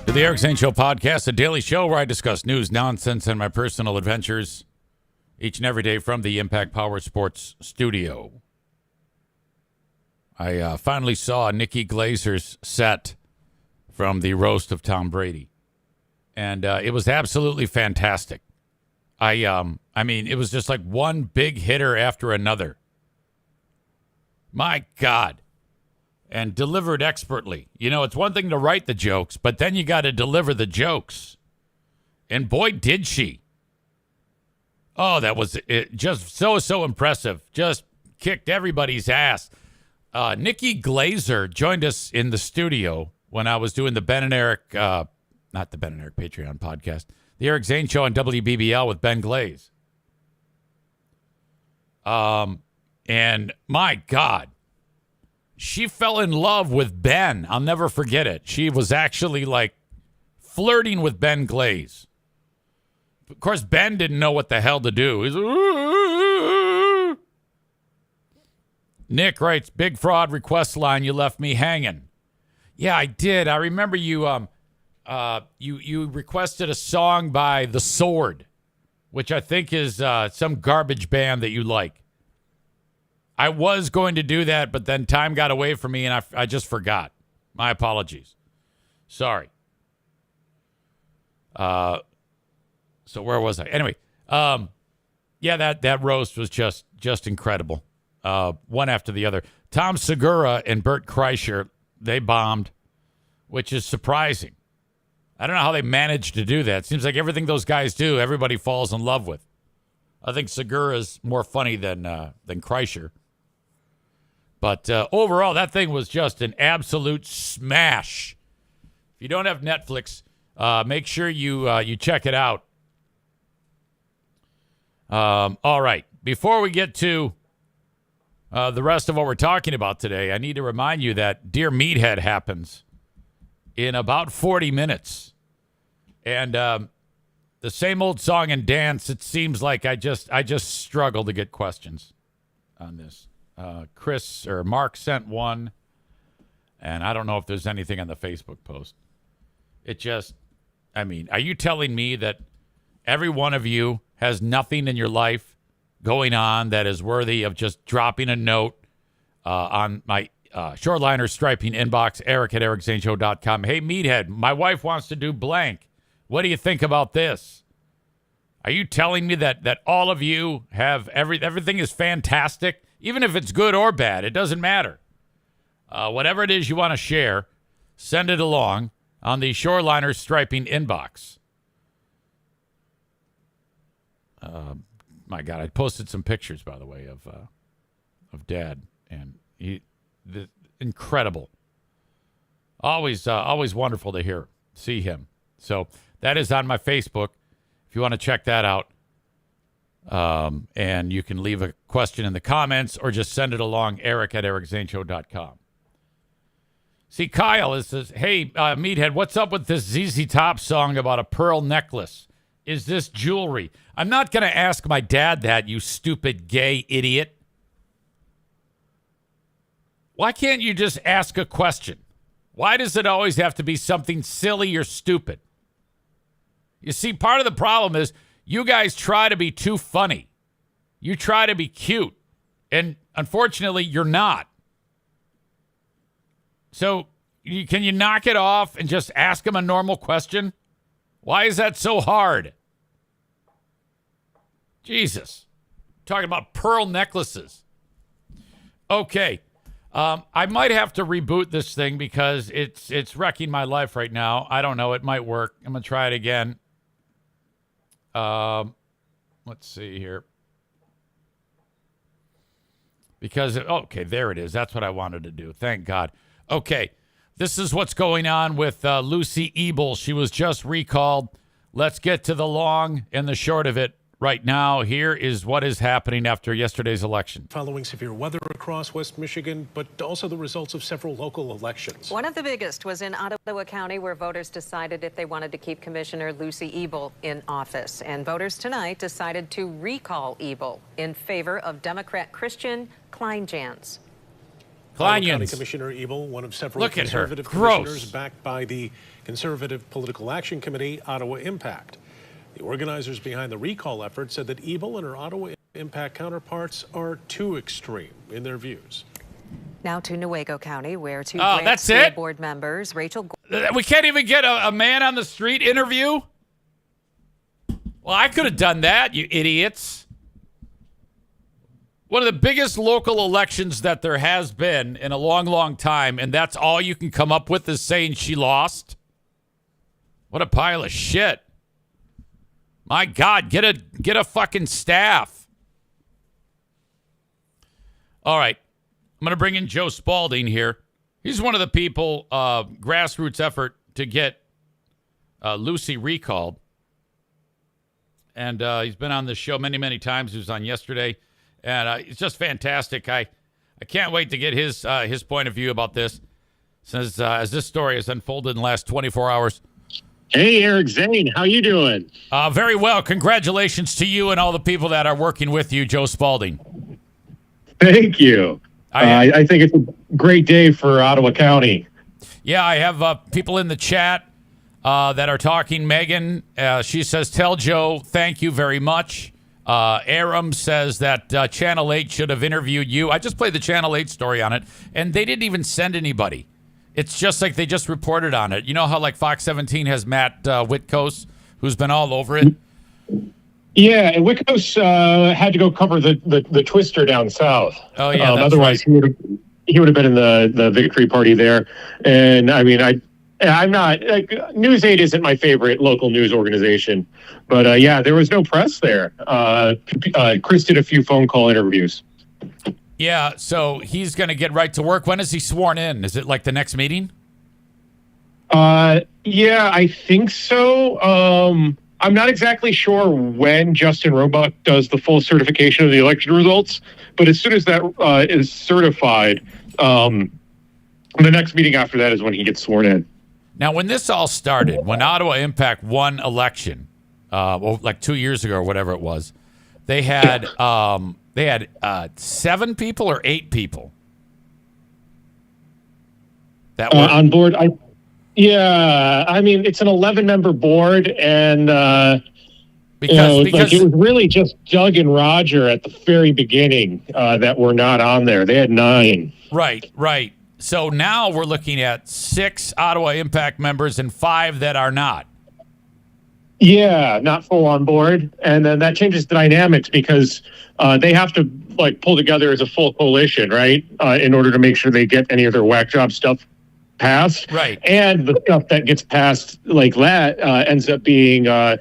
The Eric Zane Show podcast, a daily show where I discuss news, nonsense, and my personal adventures each and every day from the Impact Power Sports studio. I finally saw Nikki Glazer's set from the roast of Tom Brady, and it was absolutely fantastic. I mean, it was just like one big hitter after another. My God. And delivered expertly. You know, it's one thing to write the jokes, but then you got to deliver the jokes. And boy, did she. Oh, that was it, just so impressive. Just kicked everybody's ass. Nikki Glazer joined us in the studio when I was doing the Ben and Eric, not the Ben and Eric Patreon podcast, the Eric Zane Show on WBBL with Ben Glaze. And my God. She fell in love with Ben. I'll never forget it. She was actually like flirting with Ben Glaze. Of course, Ben didn't know what the hell to do. He's like, Nick writes, big fraud request line. You left me hanging. Yeah, I did. I remember you. You requested a song by The Sword, which I think is some garbage band that you like. I was going to do that, but then time got away from me, and I just forgot. My apologies. Sorry. So where was I? Anyway, yeah, that roast was just incredible. One after the other. Tom Segura and Bert Kreischer, they bombed, which is surprising. I don't know how they managed to do that. It seems like everything those guys do, everybody falls in love with. I think Segura's more funny than Kreischer. But overall, that thing was just an absolute smash. If you don't have Netflix, make sure you check it out. All right. Before we get to the rest of what we're talking about today, I need to remind you that Dear Meathead happens in about 40 minutes. And the same old song and dance, it seems like I just struggle to get questions on this. Chris or Mark sent one, and I don't know if there's anything on the Facebook post. I mean, are you telling me that every one of you has nothing in your life going on that is worthy of just dropping a note on my Shoreliner striping inbox, eric@ericzaneshow.com. Hey, Meathead, my wife wants to do blank. What do you think about this? Are you telling me that all of you have everything is fantastic? Even if it's good or bad, it doesn't matter. Whatever it is you want to share, send it along on the Shoreliner striping inbox. My God, I posted some pictures, by the way, of Dad, and incredible. Always wonderful to see him. So that is on my Facebook. If you want to check that out. And you can leave a question in the comments or just send it along, eric@ericzaneshow.com. See, Kyle says, hey, Meathead, what's up with this ZZ Top song about a pearl necklace? Is this jewelry? I'm not going to ask my dad that, you stupid gay idiot. Why can't you just ask a question? Why does it always have to be something silly or stupid? You see, part of the problem is you guys try to be too funny. You try to be cute. And unfortunately, you're not. So can you knock it off and just ask him a normal question? Why is that so hard? Jesus. Talking about pearl necklaces. Okay. I might have to reboot this thing because it's wrecking my life right now. I don't know. It might work. I'm going to try it again. Let's see here. Because, okay, there it is. That's what I wanted to do. Thank God. Okay, this is what's going on with Lucy Ebel. She was just recalled. Let's get to the long and the short of it right now. Here is what is happening after yesterday's election. Following severe weather across West Michigan, but also the results of several local elections. One of the biggest was in Ottawa County, where voters decided if they wanted to keep Commissioner Lucy Ebel in office. And voters tonight decided to recall Ebel in favor of Democrat Christian Kleinjans. Ottawa County Commissioner Ebel, one of several conservative commissioners backed by the Conservative Political Action Committee, Ottawa Impact. The organizers behind the recall effort said that Ebel and her Ottawa Impact counterparts are too extreme in their views. Now to Newaygo County, where two that's school it? board members, Rachel... We can't even get a man on the street interview? Well, I could have done that, you idiots. One of the biggest local elections that there has been in a long, long time, and that's all you can come up with is saying she lost? What a pile of shit. My God, get a fucking staff. All right. I'm going to bring in Joe Spalding here. He's one of the people, grassroots effort to get Lucy recalled. And he's been on this show many, many times. He was on yesterday. And it's just fantastic. I can't wait to get his point of view about this since as this story has unfolded in the last 24 hours. Hey, Eric Zane, how you doing? Very well. Congratulations to you and all the people that are working with you, Joe Spalding. Thank you. I think it's a great day for Ottawa County. Yeah, I have people in the chat that are talking. Megan, she says, tell Joe, thank you very much. Aram says that Channel 8 should have interviewed you. I just played the Channel 8 story on it, and they didn't even send anybody. It's just like they just reported on it. You know how like Fox 17 has Matt Witkos, who's been all over it? Yeah, and Witkos had to go cover the Twister down south. Oh, yeah, that's otherwise right. he would have been in the victory party there. And, I mean, I'm not... News 8 isn't my favorite local news organization. But, yeah, there was no press there. Chris did a few phone call interviews. Yeah, so he's going to get right to work. When is he sworn in? Is it like the next meeting? Yeah, I think so. I'm not exactly sure when Justin Roebuck does the full certification of the election results, but as soon as that is certified, the next meeting after that is when he gets sworn in. Now, when this all started, when Ottawa Impact won election, like 2 years ago or whatever it was, they had 7 people or 8 people that were on board. I mean, it's an 11-member board, and because it was really just Doug and Roger at the very beginning that were not on there. They had 9. Right. So now we're looking at 6 Ottawa Impact members and 5 that are not. Yeah, not full on board, and then that changes the dynamics because they have to like pull together as a full coalition, right? In order to make sure they get any of their whack job stuff passed, right? And the stuff that gets passed like that ends up being, all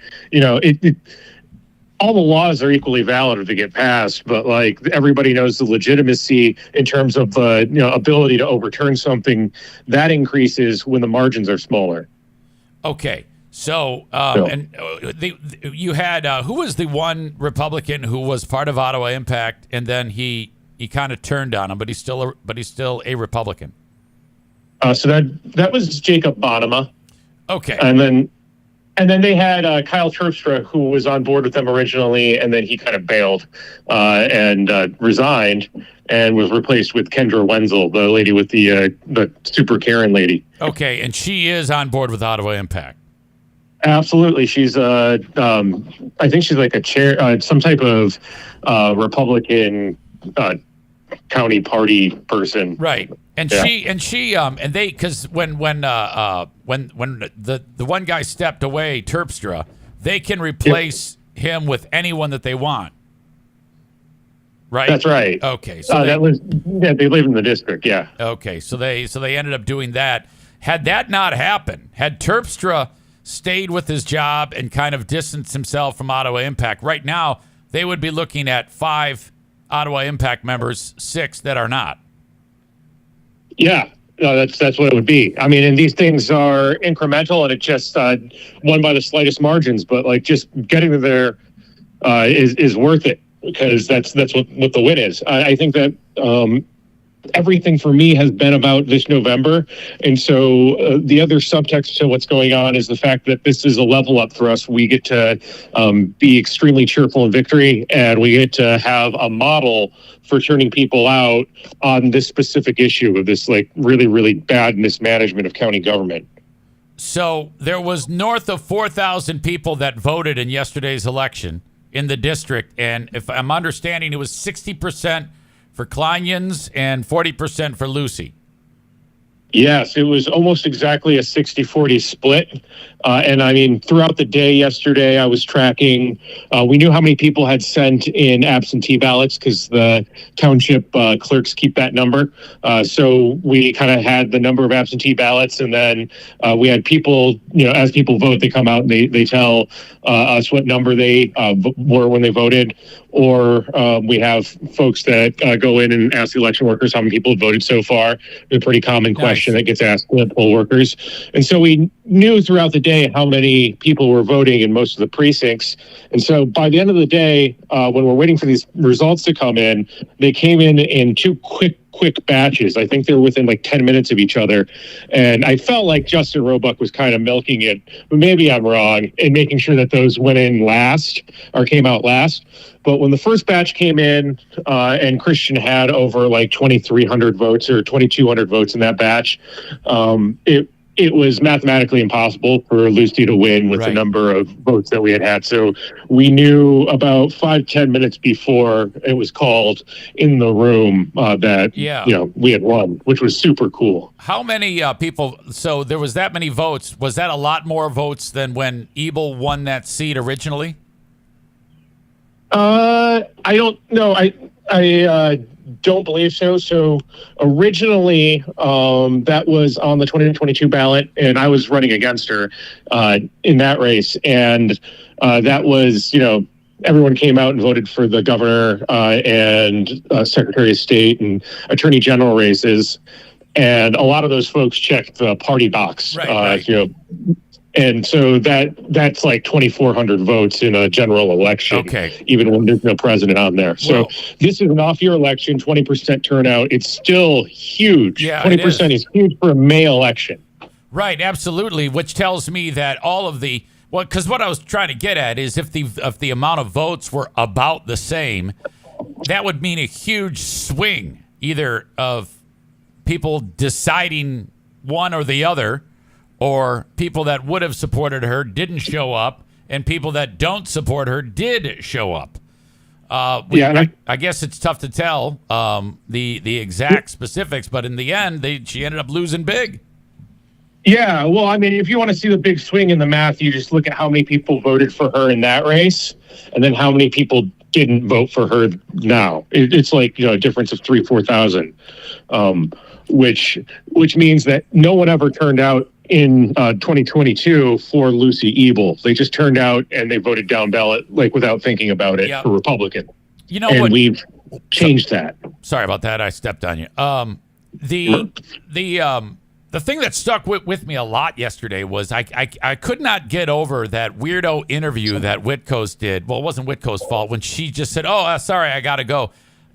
the laws are equally valid if they get passed, but like everybody knows the legitimacy in terms of the ability to overturn something that increases when the margins are smaller. Okay. So, you had who was the one Republican who was part of Ottawa Impact, and then he kind of turned on him, but he's still a Republican. So that was Jacob Bonema. Okay, and And then they had Kyle Terpstra, who was on board with them originally, and then he kind of bailed and resigned and was replaced with Kendra Wenzel, the lady with the Super Karen lady. Okay, and she is on board with Ottawa Impact. Absolutely. She's I think she's like a chair, some type of Republican county party person. Right. And they, because when the one guy stepped away, Terpstra, they can replace him with anyone that they want. Right. That's right. Okay. So they live in the district. Yeah. Okay. So they ended up doing that. Had that not happened, had Terpstra stayed with his job and kind of distanced himself from Ottawa Impact, right now they would be looking at 5 Ottawa Impact members, 6 that are not. Yeah, no, that's what it would be. I mean, and these things are incremental, and it just won by the slightest margins. But like, just getting to there is worth it, because that's what the win is. I think that everything for me has been about this November. And so the other subtext to what's going on is the fact that this is a level up for us. We get to be extremely cheerful in victory, and we get to have a model for turning people out on this specific issue of this like really, really bad mismanagement of county government. So there was north of 4,000 people that voted in yesterday's election in the district. And if I'm understanding, it was 60% for Kleinjans and 40% for Lucy. Yes, it was almost exactly a 60-40 split. And I mean, throughout the day yesterday, I was tracking. We knew how many people had sent in absentee ballots because the township clerks keep that number. So we kind of had the number of absentee ballots. And then we had people, as people vote, they come out and they tell us what number they were when they voted. Or we have folks that go in and ask the election workers how many people have voted so far. A pretty common question that gets asked to poll workers. And so we knew throughout the day how many people were voting in most of the precincts. And so by the end of the day, when we're waiting for these results to come in, they came in 2 quick batches. I think they were within like 10 minutes of each other. And I felt like Justin Roebuck was kind of milking it, but maybe I'm wrong, in making sure that those came out last. But when the first batch came in, and Christian had over like 2,300 votes or 2,200 votes in that batch, it was mathematically impossible for Lucy to win with the number of votes that we had. So we knew about 5-10 minutes before it was called in the room that we had won, which was super cool. How many people? So there was that many votes. Was that a lot more votes than when Ebel won that seat originally? I don't know. I don't believe so. So originally, that was on the 2022 ballot, and I was running against her in that race. And that was, everyone came out and voted for the governor and Secretary of State and Attorney General races. And a lot of those folks checked the party box, and so that's like 2,400 votes in a general election, even when there's no president on there. So this is an off-year election, 20% turnout. It's still huge. 20% is huge for a May election. Right, absolutely, which tells me that all of the – because what I was trying to get at is if the amount of votes were about the same, that would mean a huge swing, either of people deciding one or the other, or people that would have supported her didn't show up, and people that don't support her did show up. I guess it's tough to tell the exact specifics, but in the end, she ended up losing big. Yeah, well, I mean, if you want to see the big swing in the math, you just look at how many people voted for her in that race, and then how many people didn't vote for her now. It's like, a difference of 3,000-4,000, which means that no one ever turned out in 2022 for Lucy Ebel. They just turned out and they voted down ballot, like without thinking about it, for Republican. We've changed that. Sorry about that. I stepped on you. The thing that stuck with me a lot yesterday was I could not get over that weirdo interview that Whitco's did. Well, it wasn't Whitco's fault when she just said, sorry, I got to go.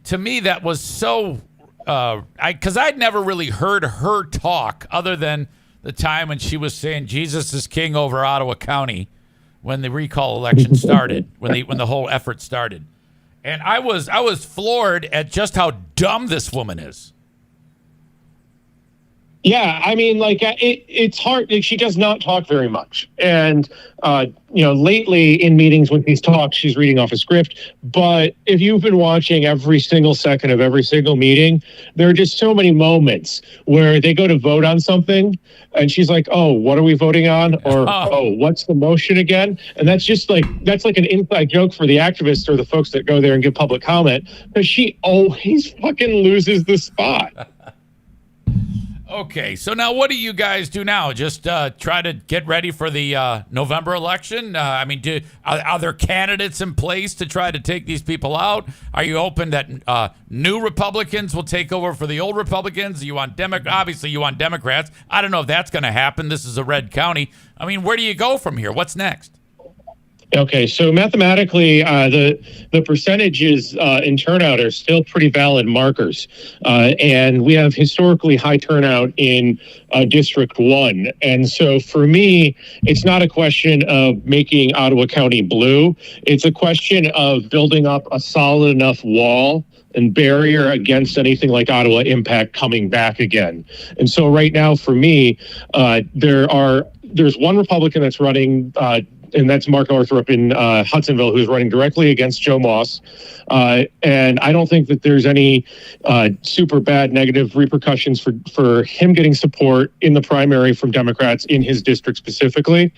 To me, that was so, because I'd never really heard her talk other than the time when she was saying Jesus is king over Ottawa County when the recall election started, when the whole effort started. And I was floored at just how dumb this woman is. Yeah, I mean, like, it's hard. Like, she does not talk very much. And, lately in meetings when she's talked, she's reading off a script. But if you've been watching every single second of every single meeting, there are just so many moments where they go to vote on something and she's like, oh, what are we voting on? Or, oh, what's the motion again? And that's like an inside joke for the activists or the folks that go there and give public comment, because she always fucking loses the spot. Okay, so now what do you guys do now? Just try to get ready for the November election? Are there candidates in place to try to take these people out? Are you open that new Republicans will take over for the old Republicans? You want obviously you want Democrats. I don't know if that's going to happen. This is a red county. I mean, where do you go from here? What's next? Okay, so mathematically, the percentages in turnout are still pretty valid markers. And we have historically high turnout in District 1. And so for me, it's not a question of making Ottawa County blue. It's a question of building up a solid enough wall and barrier against anything like Ottawa Impact coming back again. And so right now, for me, there's one Republican that's running, and that's Mark Northrup in Hudsonville, who's running directly against Joe Moss. And I don't think that there's any super bad negative repercussions for him getting support in the primary from Democrats in his district specifically.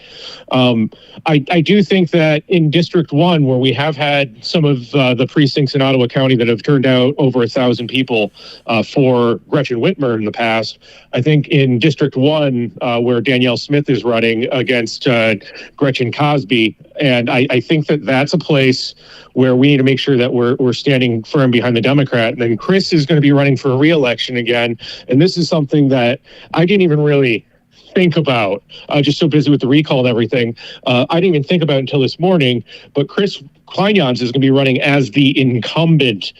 I do think that in District 1, where we have had some of the precincts in Ottawa County that have turned out over 1,000 people for Gretchen Whitmer in the past, I think in District 1, where Danielle Smith is running against Gretchen Cosby, and I think that that's a place where we need to make sure that we're standing firm behind the Democrat. And then Chris is going to be running for re-election again, and this is something that I didn't even really think about. Just so busy with the recall and everything. I didn't even think about it until this morning, but Chris Kleinjans is going to be running as the incumbent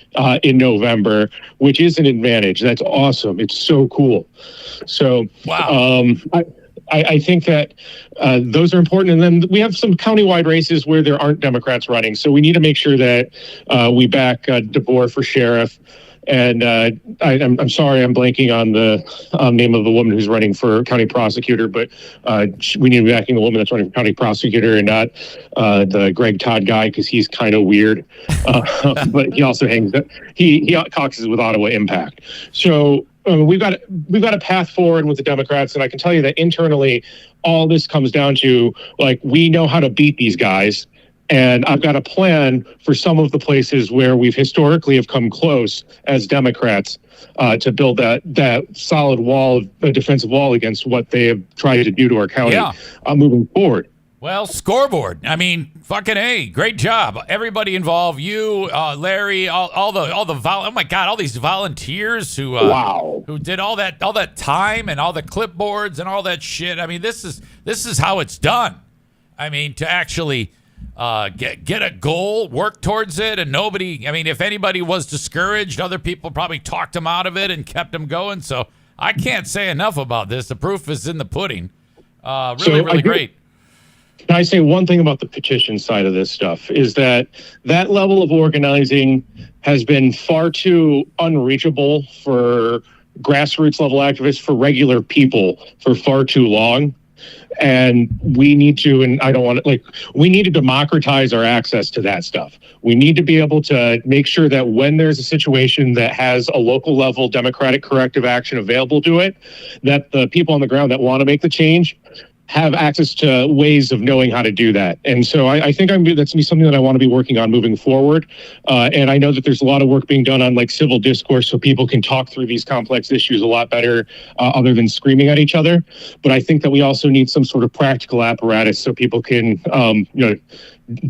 in November, which is an advantage. That's awesome. It's so cool. So, wow. I think that those are important. And then we have some countywide races where there aren't Democrats running. So we need to make sure that we back DeBoer for sheriff. And I'm sorry, I'm blanking on the name of the woman who's running for county prosecutor, but we need to be backing the woman that's running for county prosecutor and not the Greg Todd guy, because he's kind of weird. But he also he caucuses with Ottawa Impact. So we've got a path forward with the Democrats, and I can tell you that internally, all this comes down to, like, we know how to beat these guys. And I've got a plan for some of the places where we've historically have come close as Democrats to build that solid wall, a defensive wall against what they have tried to do to our county moving forward. Well, scoreboard. I mean, fucking A, great job. Everybody involved, you, Larry, all these volunteers who did all that time and all the clipboards and all that shit. I mean, this is how it's done. I mean, to actually get a goal, work towards it, and nobody, I mean, if anybody was discouraged, other people probably talked them out of it and kept them going. So I can't say enough about this. The proof is in the pudding. Really great. Can I say one thing about the petition side of this stuff is that level of organizing has been far too unreachable for grassroots level activists, for regular people, for far too long. And we need to, and I don't want to, we need to democratize our access to that stuff. We need to be able to make sure that when there's a situation that has a local level democratic corrective action available to it, that the people on the ground that want to make the change have access to ways of knowing how to do that. And so I think that's something that I want to be working on moving forward. And I know that there's a lot of work being done on civil discourse so people can talk through these complex issues a lot better other than screaming at each other. But I think that we also need some sort of practical apparatus so people can,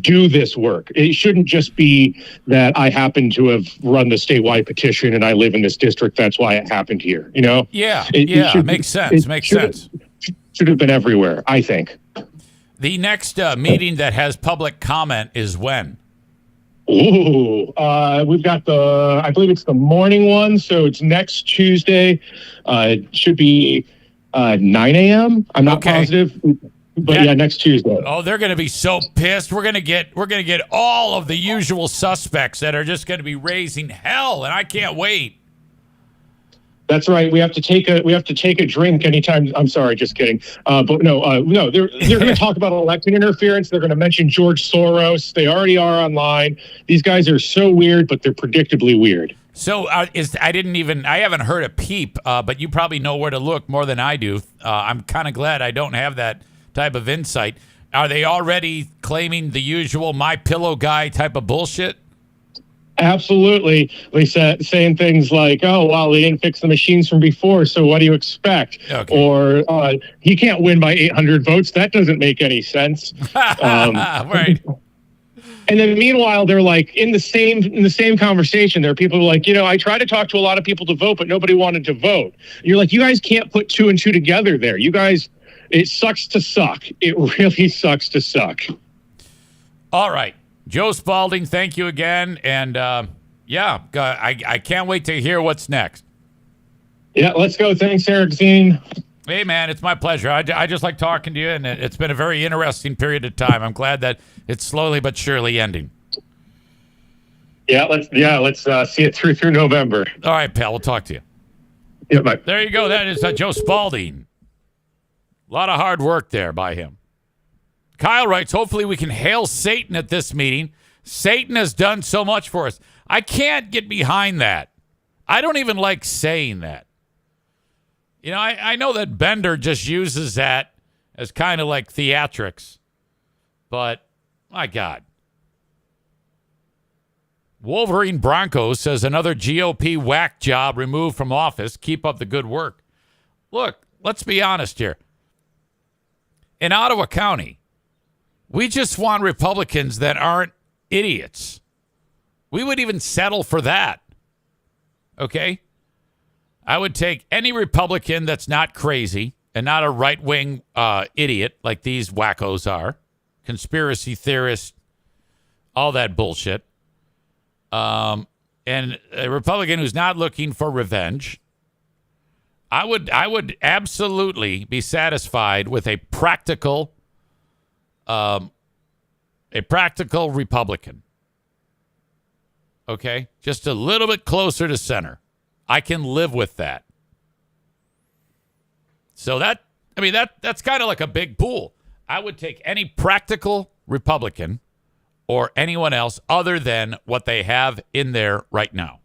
do this work. It shouldn't just be that I happen to have run the statewide petition and I live in this district. That's why it happened here. It makes sense. Should have been everywhere, I think. The next meeting that has public comment is when? We've got I believe it's the morning one, so it's next Tuesday. It should be 9 a.m. I'm not positive, but yeah, next Tuesday. Oh, they're going to be so pissed. We're going to get all of the usual suspects that are just going to be raising hell, and I can't wait. That's right. We have to take a drink anytime. I'm sorry, just kidding. But no. They're going to talk about election interference. They're going to mention George Soros. They already are online. These guys are so weird, but they're predictably weird. So I haven't heard a peep, but you probably know where to look more than I do. I'm kind of glad I don't have that type of insight. Are they already claiming the usual My Pillow guy type of bullshit? Absolutely. They saying things like, "Oh, well, they didn't fix the machines from before, so what do you expect?" Okay. Or he can't win by 800 votes. That doesn't make any sense. Right. And then meanwhile, they're like in the same conversation. There are people who are like, I tried to talk to a lot of people to vote, but nobody wanted to vote. And you're like, you guys can't put two and two together there. You guys, it sucks to suck. It really sucks to suck. All right. Joe Spalding, thank you again. And I can't wait to hear what's next. Yeah, let's go. Thanks, Eric Zane. Hey, man, it's my pleasure. I just like talking to you, and it's been a very interesting period of time. I'm glad that it's slowly but surely ending. Yeah, let's see it through November. All right, pal. We'll talk to you. Yeah, bye. There you go. That is Joe Spalding. A lot of hard work there by him. Kyle writes, hopefully we can hail Satan at this meeting. Satan has done so much for us. I can't get behind that. I don't even like saying that. I know that Bender just uses that as kind of like theatrics. But, my God. Wolverine Broncos says another GOP whack job removed from office. Keep up the good work. Look, let's be honest here. In Ottawa County, we just want Republicans that aren't idiots. We would even settle for that. Okay? I would take any Republican that's not crazy and not a right-wing idiot like these wackos are. Conspiracy theorists, all that bullshit. And a Republican who's not looking for revenge. I would absolutely be satisfied with a practical Republican. Okay? Just a little bit closer to center. I can live with that. So that's kind of like a big pool. I would take any practical Republican or anyone else other than what they have in there right now.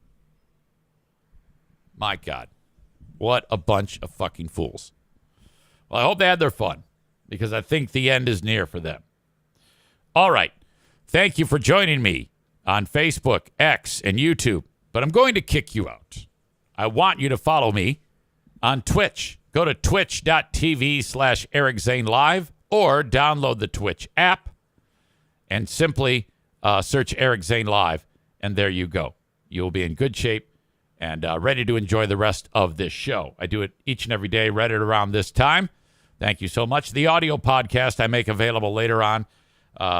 My God. What a bunch of fucking fools. Well, I hope they had their fun because I think the end is near for them. All right. Thank you for joining me on Facebook, X, and YouTube, but I'm going to kick you out. I want you to follow me on Twitch. Go to twitch.tv/Eric Zane Live or download the Twitch app and simply search Eric Zane Live, and there you go. You'll be in good shape and ready to enjoy the rest of this show. I do it each and every day right at around this time. Thank you so much. The audio podcast I make available later on.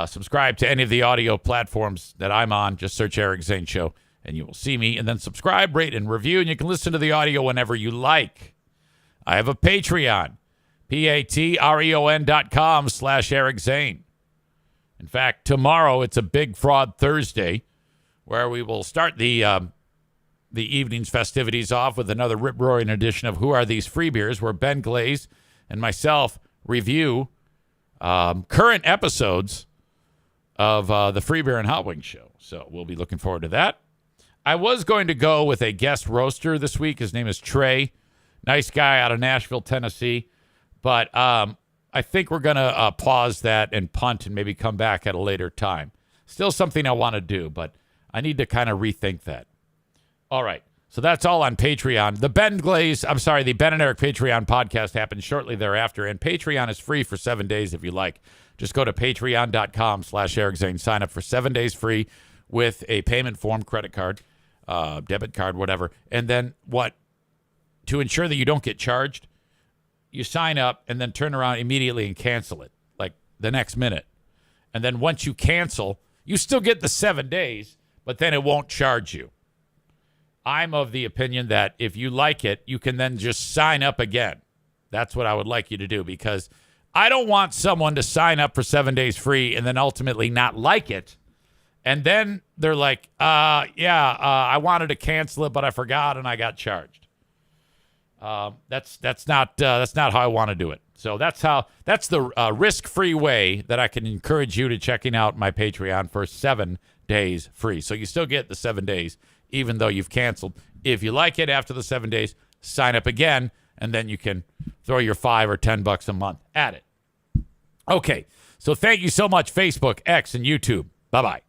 Subscribe to any of the audio platforms that I'm on. Just search Eric Zane Show, and you will see me. And then subscribe, rate, and review, and you can listen to the audio whenever you like. I have a Patreon, patreon.com/Eric Zane. In fact, tomorrow it's a Big Fraud Thursday, where we will start the evening's festivities off with another rip-roaring edition of Who Are These Free Beers, where Ben Glaze and myself review current episodes of the Free Beer and Hot Wings show. So we'll be looking forward to that. I was going to go with a guest roaster this week. His name is Trey. Nice guy out of Nashville, Tennessee. But I think we're going to pause that and punt and maybe come back at a later time. Still something I want to do, but I need to kind of rethink that. All right. So that's all on Patreon. The Ben and Eric Patreon podcast happens shortly thereafter, and Patreon is free for 7 days if you like. Just go to patreon.com/Eric Zane. Sign up for 7 days free with a payment form, credit card, debit card, whatever. And then to ensure that you don't get charged, you sign up and then turn around immediately and cancel it, like the next minute. And then once you cancel, you still get the 7 days, but then it won't charge you. I'm of the opinion that if you like it, you can then just sign up again. That's what I would like you to do, because I don't want someone to sign up for 7 days free and then ultimately not like it. And then they're like, I wanted to cancel it, but I forgot and I got charged. That's not how I want to do it. So that's the risk-free way that I can encourage you to checking out my Patreon for 7 days free. So you still get the 7 days, even though you've canceled. If you like it after the 7 days, sign up again, and then you can throw your $5 or $10 a month at it. Okay, so thank you so much, Facebook, X, and YouTube. Bye-bye.